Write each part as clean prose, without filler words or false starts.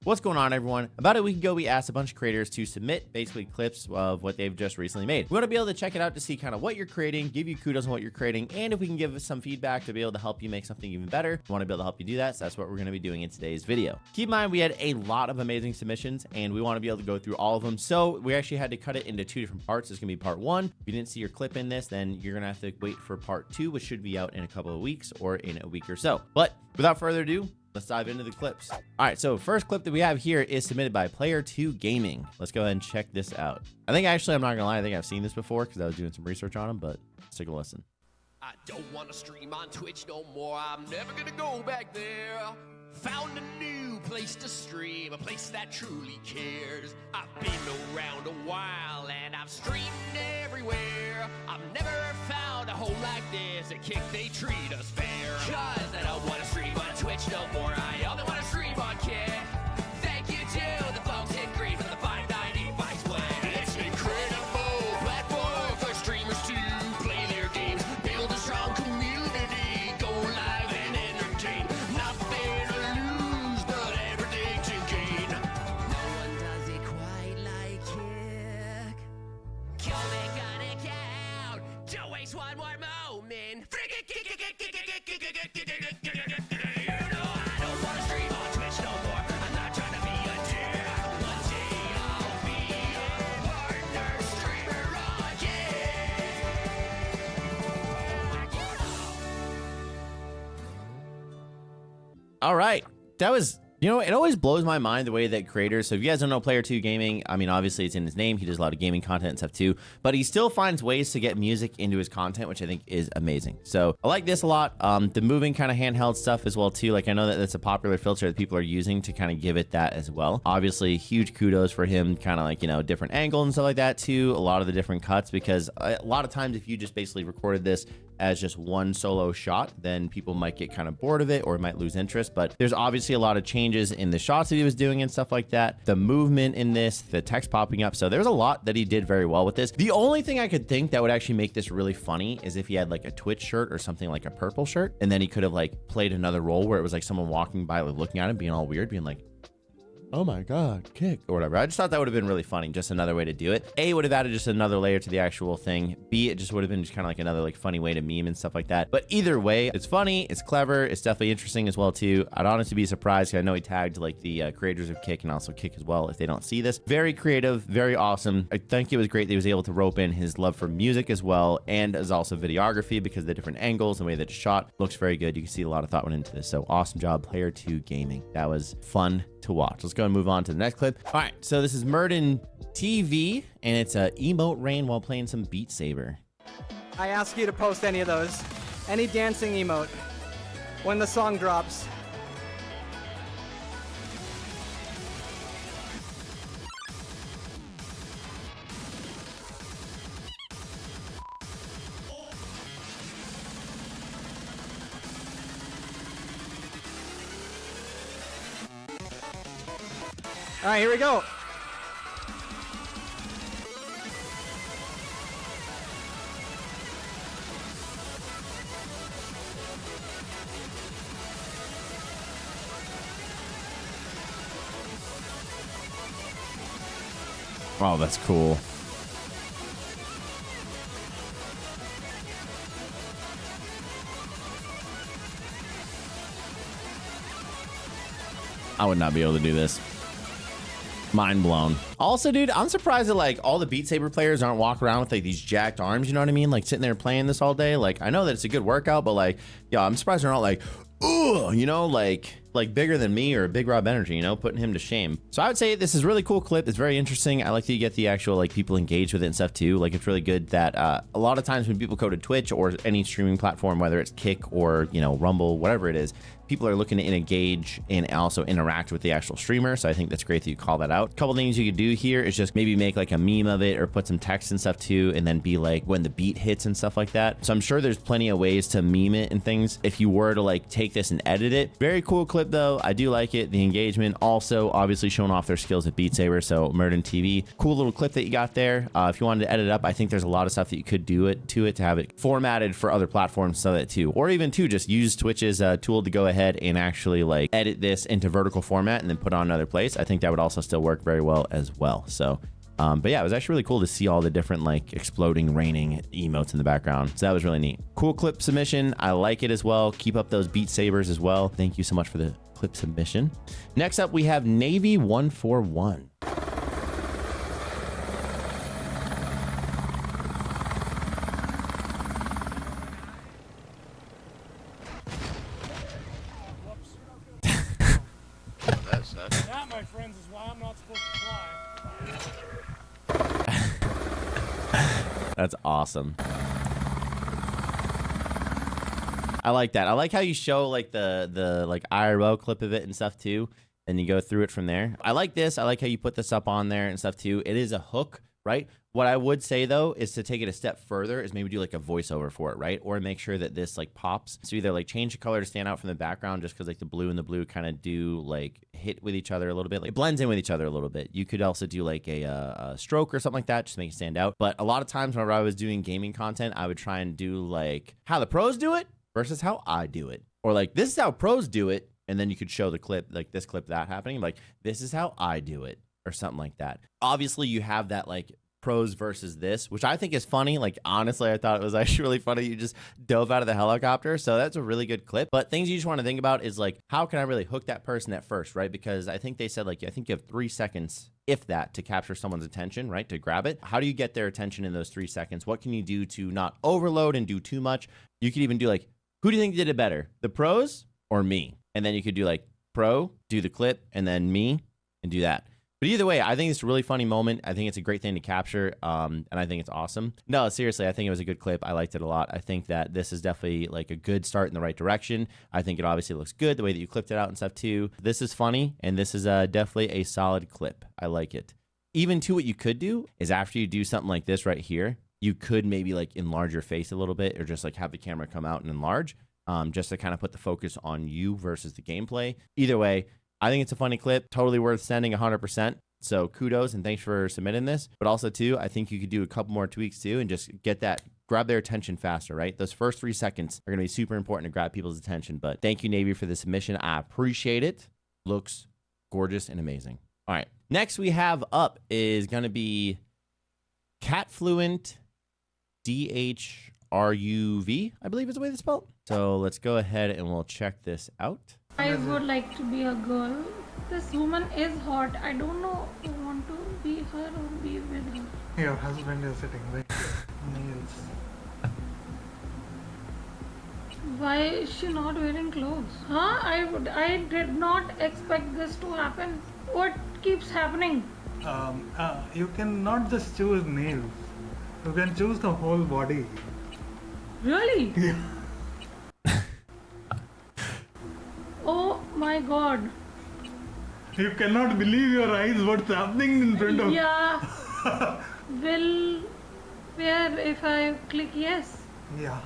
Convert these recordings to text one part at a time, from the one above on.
What's going on, everyone? About a week ago, we asked a bunch of creators to submit basically clips of what they've just recently made. We want to be able to check it out to see kind of what you're creating, give you kudos on what you're creating, and if we can give some feedback to be able to help you make something even better, we want to be able to help you do that. So that's what we're going to be doing in today's video. Keep in mind, we had a lot of amazing submissions and we want to be able to go through all of them. So we actually had to cut it into two different parts. It's going to be part one. If you didn't see your clip in this, then you're going to have to wait for part two, which should be out in a couple of weeks or in a week or so. But without further ado, let's dive into the clips. All right, so first clip that we have here is submitted by Player 2 Gaming. Let's go ahead and check this out. I think actually, I'm not gonna lie, I think I've seen this before because I was doing some research on him, but let's take a listen. I don't want to stream on Twitch no more. I'm never gonna go back there. Found a new place to stream, a place that truly cares. I've been around a while and I've streamed everywhere. I've never found a home like this. At Kick, they treat us fair. Cause I don't want to stream on Twitch no more. I only want to stream on Kick. Thank you to the folks at Green for the 595 split. It's an incredible platform for streamers to play their games, build a strong community, go live and entertain. Nothing to lose, but everything to gain. No one does it quite like Kick. Come and gun it out. Don't waste one more moment. All right, that was, you know, it always blows my mind the way that creators, so if you guys don't know Player 2 Gaming, I mean, obviously it's in his name, he does a lot of gaming content and stuff too, but he still finds ways to get music into his content, which I think is amazing. So I like this a lot. The moving kind of handheld stuff as well too, like I know that that's a popular filter that people are using to kind of give it that as well. Obviously huge kudos for him, kind of like, you know, different angle and stuff like that too, a lot of the different cuts, because a lot of times if you just basically recorded this as just one solo shot, then people might get kind of bored of it or might lose interest. But there's obviously a lot of changes in the shots that he was doing and stuff like that, the movement in this, the text popping up, so there's a lot that he did very well with this. The only thing I could think that would actually make this really funny is if he had like a Twitch shirt or something like a purple shirt, and then he could have like played another role where it was like someone walking by, like looking at him being all weird, being like, oh my god, Kick, or whatever. I just thought that would have been really funny, just another way to do it. A, would have added just another layer to the actual thing. B, it just would have been just kind of like another like funny way to meme and stuff like that. But either way, it's funny, it's clever, it's definitely interesting as well too. I'd honestly be surprised, because I know he tagged like the creators of Kick and also Kick as well if they don't see this. Very creative, very awesome. I think it was great that he was able to rope in his love for music as well, and as also videography, because the different angles and the way that it's shot looks very good. You can see a lot of thought went into this. So awesome job, Player 2 Gaming. That was fun to watch. Let's go and move on to the next clip. All right, so this is Merton TV, and it's a emote rain while playing some Beat Saber. I ask you to post any of those, any dancing emote, when the song drops. All right, here we go. Oh, that's cool. I would not be able to do this. Mind blown. Also, dude, I'm surprised that like all the Beat Saber players aren't walking around with like these jacked arms, you know what I mean? Like sitting there playing this all day. Like, I know that it's a good workout, but like, yeah, I'm surprised they're not like, ugh, you know, like bigger than me or Big Rob Energy, you know, putting him to shame. So I would say this is a really cool clip. It's very interesting. I like that you get the actual like people engaged with it and stuff too. Like it's really good that a lot of times when people go to Twitch or any streaming platform, whether it's Kick or, you know, Rumble, whatever it is, people are looking to engage and also interact with the actual streamer. So I think that's great that you call that out. A couple things you could do here is just maybe make like a meme of it or put some text and stuff too, and then be like when the beat hits and stuff like that. So I'm sure there's plenty of ways to meme it and things if you were to like take this and edit it. Very cool clip. clip though. I do like it. The engagement also obviously showing off their skills at Beat Saber. So Merton TV, cool little clip that you got there. If you wanted to edit up, I think there's a lot of stuff that you could do to have it formatted for other platforms so that too, or even to just use Twitch's tool to go ahead and actually like edit this into vertical format and then put on another place. I think that would also still work very well as well. So but yeah, it was actually really cool to see all the different like exploding, raining emotes in the background. So that was really neat. Cool clip submission. I like it as well. Keep up those Beat Sabers as well. Thank you so much for the clip submission. Next up, we have Navy 141. That, my friends, is why I'm not supposed to fly. That's awesome. I like that. I like how you show like the like IRL clip of it and stuff too, and you go through it from there. I like this. I like how you put this up on there and stuff too. It is a hook, right? What I would say though is to take it a step further is maybe do like a voiceover for it, right? Or make sure that this like pops. So either like change the color to stand out from the background just because like the blue and the blue kind of do like hit with each other a little bit. Like it blends in with each other a little bit. You could also do like a stroke or something like that just to make it stand out. But a lot of times whenever I was doing gaming content, I would try and do like how the pros do it versus how I do it. Or like this is how pros do it. And then you could show the clip, like this clip that happening. Like this is how I do it or something like that. Obviously you have that like pros versus this, which I think is funny. Like honestly, I thought it was actually really funny. You just dove out of the helicopter. So that's a really good clip. But things you just want to think about is like, how can I really hook that person at first, right? Because I think they said like, I think you have 3 seconds, if that, to capture someone's attention, right? To grab it. How do you get their attention in those 3 seconds? What can you do to not overload and do too much? You could even do like, who do you think did it better? The pros or me? And then you could do like pro, do the clip, and then me, and do that. But either way, I think it's a really funny moment. I think it's a great thing to capture, and I think it's awesome. No, seriously, I think it was a good clip. I liked it a lot. I think that this is definitely like a good start in the right direction. I think it obviously looks good, the way that you clipped it out and stuff too. This is funny, and this is definitely a solid clip. I like it. Even too, what you could do is after you do something like this right here, you could maybe like enlarge your face a little bit or just like have the camera come out and enlarge just to kind of put the focus on you versus the gameplay. Either way, I think it's a funny clip, totally worth sending 100%. So kudos and thanks for submitting this. But also too, I think you could do a couple more tweaks too and just get that, grab their attention faster, right? Those first 3 seconds are going to be super important to grab people's attention. But thank you, Navy, for the submission. I appreciate it. Looks gorgeous and amazing. All right. Next we have up is going to be Cat Fluent DHRUV, I believe is the way it's spelled. So let's go ahead and we'll check this out. I would like to be a girl. This woman is hot. I don't know if I want to be her or be with her. Your husband is sitting right nails. Why is she not wearing clothes? Huh? I did not expect this to happen. What keeps happening? You cannot just choose nails. You can choose the whole body. Really? Oh my god. You cannot believe your eyes what's happening in front of you. Yeah. Will where if I click yes? Yeah.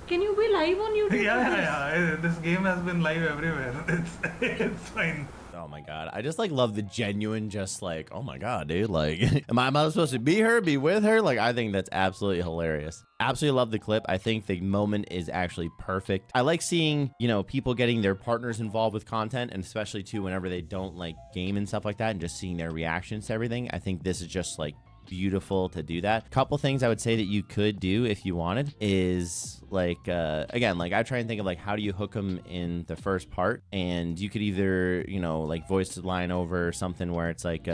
Can you be live on YouTube? Yeah. This game has been live everywhere. It's fine. Oh my god, I just like love the genuine, just like, oh my god, dude, like am I supposed to be her, be with her? Like I think that's absolutely hilarious. Absolutely love the clip. I think the moment is actually perfect. I like seeing, you know, people getting their partners involved with content, and especially too whenever they don't like game and stuff like that, and just seeing their reactions to everything. I think this is just like beautiful to do that. Couple things I would say that you could do if you wanted is like again, like I try and think of like how do you hook them in the first part, and you could either, you know, like voice the line over something where it's like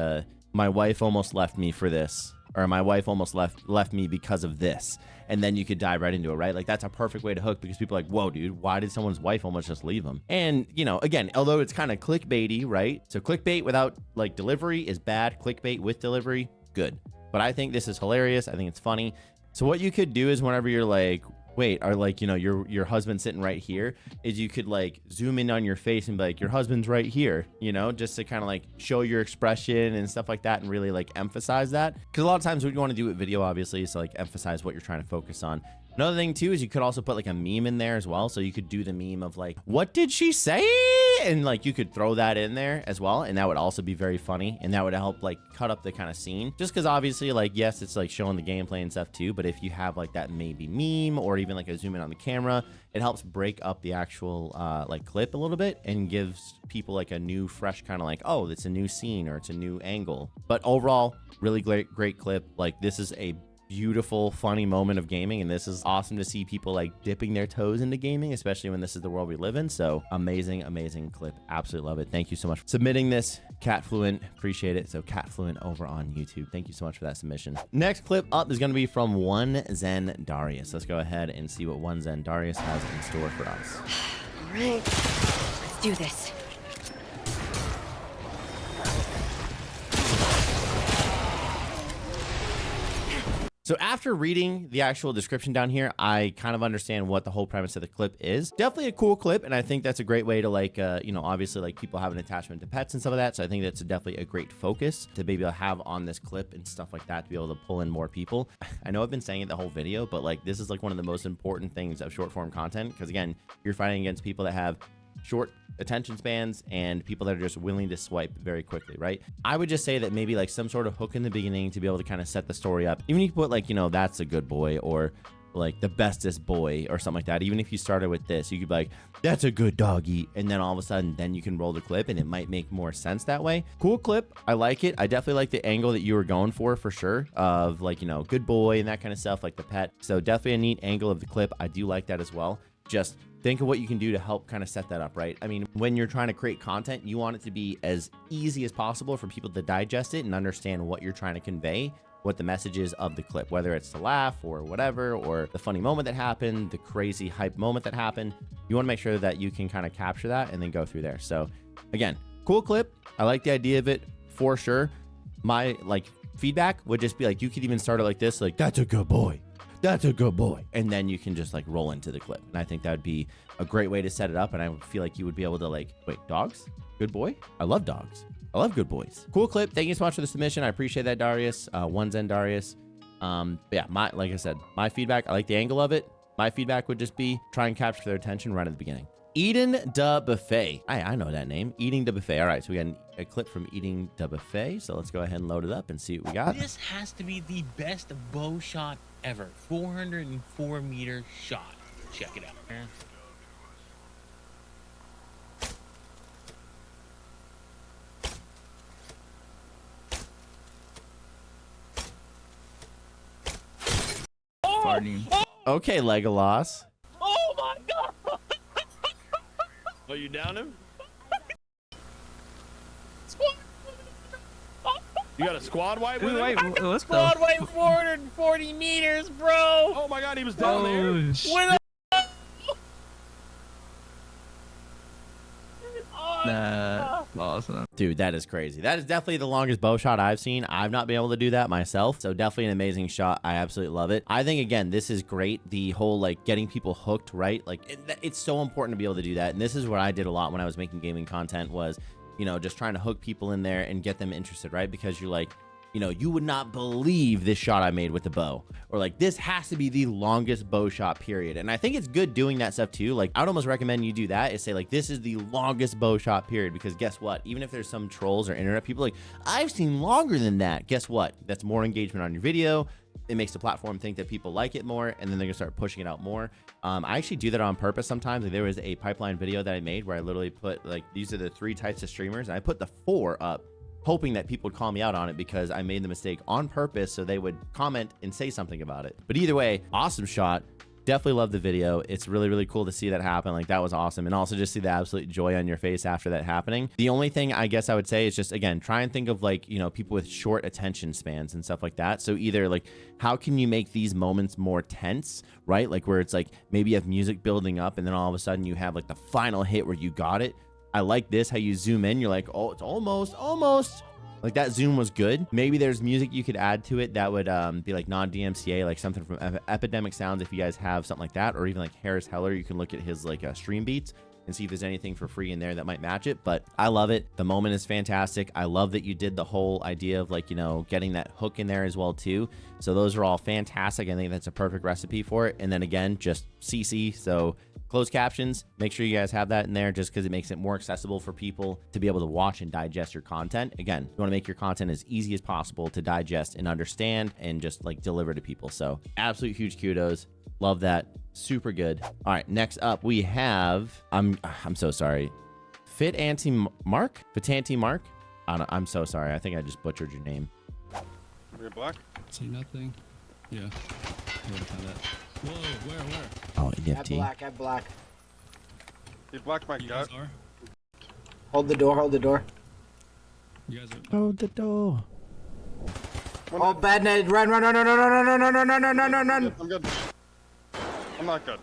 my wife almost left me for this, or my wife almost left me because of this, and then you could dive right into it, right? Like that's a perfect way to hook, because people are like, whoa dude, why did someone's wife almost just leave them? And you know, again, although it's kind of clickbaity, right? So clickbait without like delivery is bad, clickbait with delivery, good. But I think this is hilarious. I think it's funny. So what you could do is whenever you're like, wait, or like, you know, your husband's sitting right here, is you could like zoom in on your face and be like, your husband's right here, you know, just to kind of like show your expression and stuff like that, and really like emphasize that. Because a lot of times what you want to do with video, obviously, is to like emphasize what you're trying to focus on. Another thing too is you could also put like a meme in there as well. So you could do the meme of like, what did she say? and like you could throw that in there as well, and that would also be very funny, and that would help like cut up the kind of scene, just because obviously like yes, it's like showing the gameplay and stuff too, but if you have like that maybe meme or even like a zoom in on the camera, it helps break up the actual like clip a little bit and gives people like a new fresh kind of like, oh, it's a new scene or it's a new angle. But overall, really great clip. Like this is a beautiful, funny moment of gaming, and this is awesome to see people like dipping their toes into gaming, especially when this is the world we live in. So amazing clip. Absolutely love it. Thank you so much for submitting this, Cat Fluent. Appreciate it. So Cat Fluent over on YouTube. Thank you so much for that submission. Next clip up is going to be from One Zen Darius. Let's go ahead and see what One Zen Darius has in store for us. All right, let's do this. So after reading the actual description down here, I kind of understand what the whole premise of the clip is. Definitely a cool clip, and I think that's a great way to like, you know, obviously like people have an attachment to pets and stuff like that. So I think that's definitely a great focus to be able to have on this clip and stuff like that, to be able to pull in more people. I know I've been saying it the whole video, but like this is like one of the most important things of short form content, because again, you're fighting against people that have short attention spans and people that are just willing to swipe very quickly, right? I would just say that maybe like some sort of hook in the beginning to be able to kind of set the story up. Even if you put like, you know, that's a good boy, or like the bestest boy or something like that. Even if you started with this, you could be like, that's a good doggy, and then all of a sudden then you can roll the clip and it might make more sense that way. Cool clip. I like it. I definitely like the angle that you were going for sure, of like, you know, good boy and that kind of stuff, like the pet. So definitely a neat angle of the clip. I do like that as well. Just think of what you can do to help kind of set that up, right? I mean, when you're trying to create content, you want it to be as easy as possible for people to digest it and understand what you're trying to convey, what the message is of the clip, whether it's to laugh or whatever, or the funny moment that happened, the crazy hype moment that happened. You want to make sure that you can kind of capture that and then go through there. So again, cool clip. I like the idea of it for sure. My like feedback would just be like, you could even start it like this, like, that's a good boy. That's a good boy. And then you can just like roll into the clip. And I think that would be a great way to set it up. And I would feel like you would be able to like, wait, dogs? Good boy? I love dogs. I love good boys. Cool clip. Thank you so much for the submission. I appreciate that, Darius. One Zen Darius. But yeah, like I said, my feedback, I like the angle of it. My feedback would just be try and capture their attention right at the beginning. Eating the Buffet. I know that name. Eating the Buffet. All right, so we got a clip from Eating the Buffet. So let's go ahead and load it up and see what we got. This has to be the best bow shot ever. 404-meter shot. Check it out. Okay, Legolas. Oh my god! Oh, you down him? You got a squad wipe with him? Wait, let's go. Squad wipe 440 meters, bro! Oh my god, he was down there. With a Awesome. Dude, that is crazy. That is definitely the longest bow shot I've seen. I've not been able to do that myself. So definitely an amazing shot. I absolutely love it. I think, again, this is great. The whole like getting people hooked, right? Like it's so important to be able to do that. And this is what I did a lot when I was making gaming content was, you know, just trying to hook people in there and get them interested, right? Because you're like, you know, you would not believe this shot I made with the bow, or like this has to be the longest bow shot period. And I think it's good doing that stuff too. Like I'd almost recommend you do that, is say like, this is the longest bow shot period, because guess what? Even if there's some trolls or internet people like, I've seen longer than that. Guess what? That's more engagement on your video. It makes the platform think that people like it more, and then they're gonna start pushing it out more. I actually do that on purpose sometimes. Like there was a Pipeline video that I made where I literally put like, these are the 3 types of streamers, and I put the 4 up, hoping that people would call me out on it because I made the mistake on purpose so they would comment and say something about it. But either way, awesome shot. Definitely love the video. It's really, really cool to see that happen. Like that was awesome. And also just see the absolute joy on your face after that happening. The only thing I guess I would say is just, again, try and think of like, you know, people with short attention spans and stuff like that. So either like, how can you make these moments more tense, right? Like where it's like, maybe you have music building up and then all of a sudden you have like the final hit where you got it. I like this, how you zoom in, you're like, oh, it's almost. Like that zoom was good. Maybe there's music you could add to it that would be like non-DMCA, like something from Epidemic Sounds if you guys have something like that, or even like Harris Heller. You can look at his like stream beats and see if there's anything for free in there that might match it. But I love it. The moment is fantastic. I love that you did the whole idea of like, you know, getting that hook in there as well too. So those are all fantastic. I think that's a perfect recipe for it. And then again, just CC. So Closed captions, make sure you guys have that in there just because it makes it more accessible for people to be able to watch and digest your content. Again, you want to make your content as easy as possible to digest and understand and just like deliver to people. So absolute huge kudos. Love that. Super good. All right, next up we have, I'm so sorry. Fitanti Mark? I'm so sorry. I think I just butchered your name. You're black? See nothing. Yeah. Whoa, where? Oh, EFT. At black. You black my gut. Are? Hold the door. You guys are. Hold the door. Oh, bad net. Run. I'm good. I'm not good.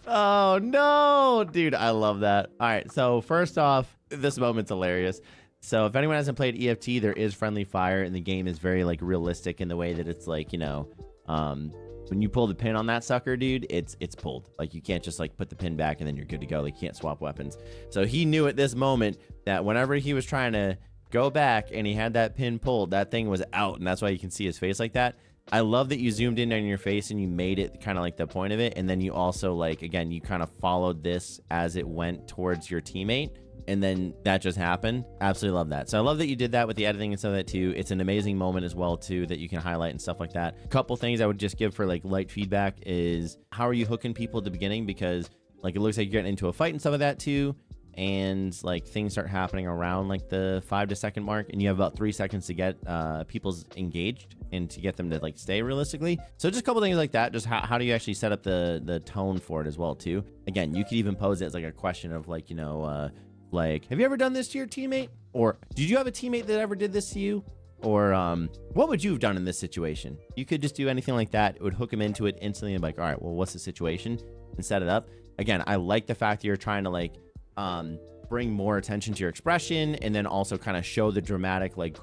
Oh no, dude, I love that. All right, so first off, this moment's hilarious. So if anyone hasn't played EFT, there is friendly fire, and the game is very like realistic in the way that it's like, you know, when you pull the pin on that sucker, dude, it's pulled. Like you can't just like put the pin back and then you're good to go. Like you can't swap weapons. So he knew at this moment that whenever he was trying to go back and he had that pin pulled, that thing was out, and that's why you can see his face like that. I love that you zoomed in on your face and you made it kind of like the point of it, and then you also like, again, you kind of followed this as it went towards your teammate, and then that just happened. Absolutely love that. So I love that you did that with the editing and stuff like that too. It's an amazing moment as well too that you can highlight and stuff like that. A couple things I would just give for like light feedback is how are you hooking people at the beginning, because like it looks like you're getting into a fight and stuff like that too, and like things start happening around like the 5 second mark, and you have about 3 seconds to get people's engaged and to get them to like stay realistically. So just a couple things like that. Just how do you actually set up the tone for it as well too. Again, you could even pose it as like a question of like, you know, like, have you ever done this to your teammate? Or did you have a teammate that ever did this to you? Or what would you have done in this situation? You could just do anything like that. It would hook them into it instantly and be like, all right, well, what's the situation? And set it up. Again, I like the fact that you're trying to like bring more attention to your expression and then also kind of show the dramatic like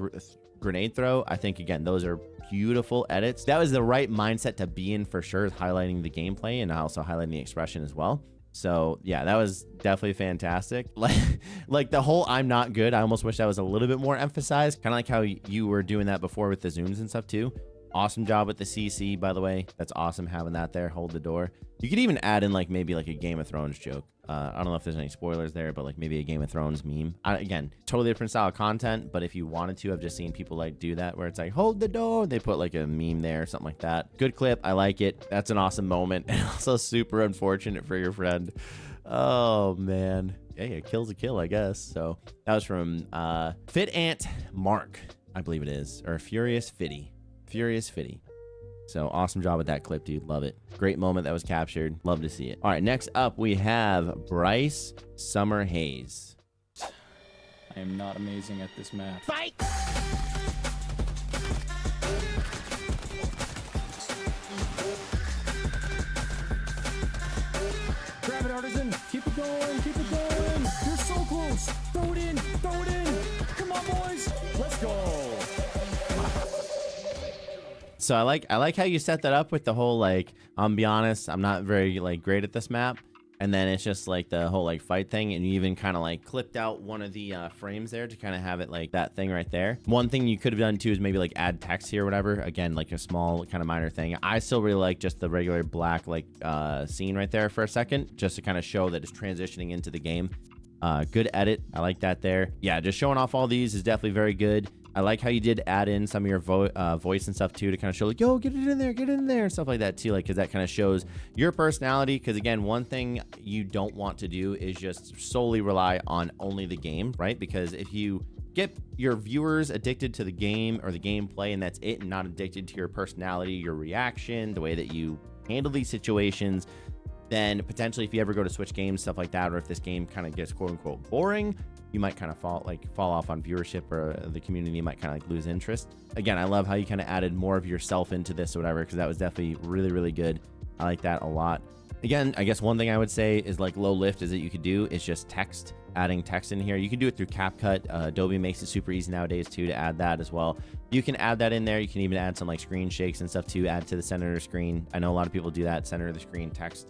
grenade throw. I think, again, those are beautiful edits. That was the right mindset to be in for sure, highlighting the gameplay and also highlighting the expression as well. So yeah, that was definitely fantastic. Like the whole I'm not good, I almost wish that was a little bit more emphasized, kind of like how you were doing that before with the zooms and stuff too. Awesome job with the CC, by the way. That's awesome having that there. Hold the door. You could even add in like maybe like a Game of Thrones joke. I don't know if there's any spoilers there, but like maybe a Game of Thrones meme. Again, totally different style of content, but if you wanted to, I've just seen people like do that where it's like, hold the door. They put like a meme there or something like that. Good clip. I like it. That's an awesome moment. And also super unfortunate for your friend. Oh, man. Hey, a kill's a kill, I guess. So that was from Ant Mark, I believe it is, or Furious Fitty. So awesome job with that clip, dude. Love it. Great moment that was captured. Love to see it. All right, next up we have Bryce Summer Haze. I am not amazing at this map. Fight! Grab it, Artisan. Keep it going. Keep it going. You're so close. Throw it in. Throw it in. Come on, boys. Let's go. So I like how you set that up with the whole like, I'm be honest, I'm not very like great at this map, and then it's just like the whole like fight thing, and you even kind of like clipped out one of the frames there to kind of have it like that thing right there. One thing you could have done too is maybe like add text here or whatever. Again, like a small kind of minor thing. I still really like just the regular black like scene right there for a second, just to kind of show that it's transitioning into the game. Good edit. I like that there. Yeah, just showing off all these is definitely very good. I like how you did add in some of your voice and stuff too, to kind of show like, yo, get it in there, and stuff like that too, like, because that kind of shows your personality. Because again, one thing you don't want to do is just solely rely on only the game, right? Because if you get your viewers addicted to the game or the gameplay and that's it, and not addicted to your personality, your reaction, the way that you handle these situations, then potentially if you ever go to switch games, stuff like that, or if this game kind of gets quote unquote boring, you might kind of fall off on viewership, or the community might kind of like lose interest. Again, I love how you kind of added more of yourself into this or whatever, because that was definitely really, really good. I like that a lot. Again, I guess one thing I would say is like low lift is that you could do is just text, adding text in here. You can do it through CapCut. Adobe makes it super easy nowadays too to add that as well. You can add that in there. You can even add some like screen shakes and stuff to add to the center of the screen. I know a lot of people do that, center of the screen text.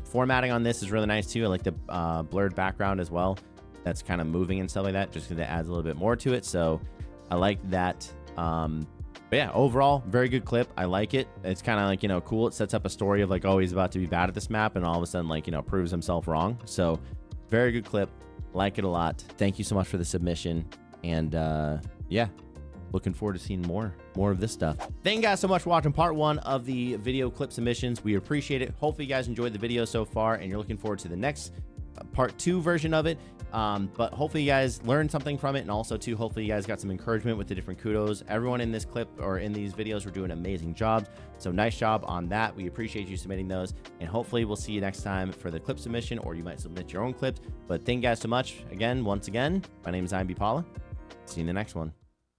Formatting on this is really nice too. I like the blurred background as well. That's kind of moving and stuff like that, just because it adds a little bit more to it. So I like that. But yeah, overall, very good clip. I like it. It's kind of like, you know, cool. It sets up a story of like, oh, he's about to be bad at this map, and all of a sudden, like, you know, proves himself wrong. So very good clip. Like it a lot. Thank you so much for the submission. And yeah, looking forward to seeing more of this stuff. Thank you guys so much for watching part 1 of the video clip submissions. We appreciate it. Hopefully you guys enjoyed the video so far, and you're looking forward to the next part 2 version of it. But hopefully you guys learned something from it, and also too, hopefully you guys got some encouragement with the different kudos. Everyone in this clip or in these videos were doing amazing jobs, so nice job on that. We appreciate you submitting those, and hopefully we'll see you next time for the clip submission, or you might submit your own clips. But thank you guys so much again. Once again, my name is Paula. See you in the next one.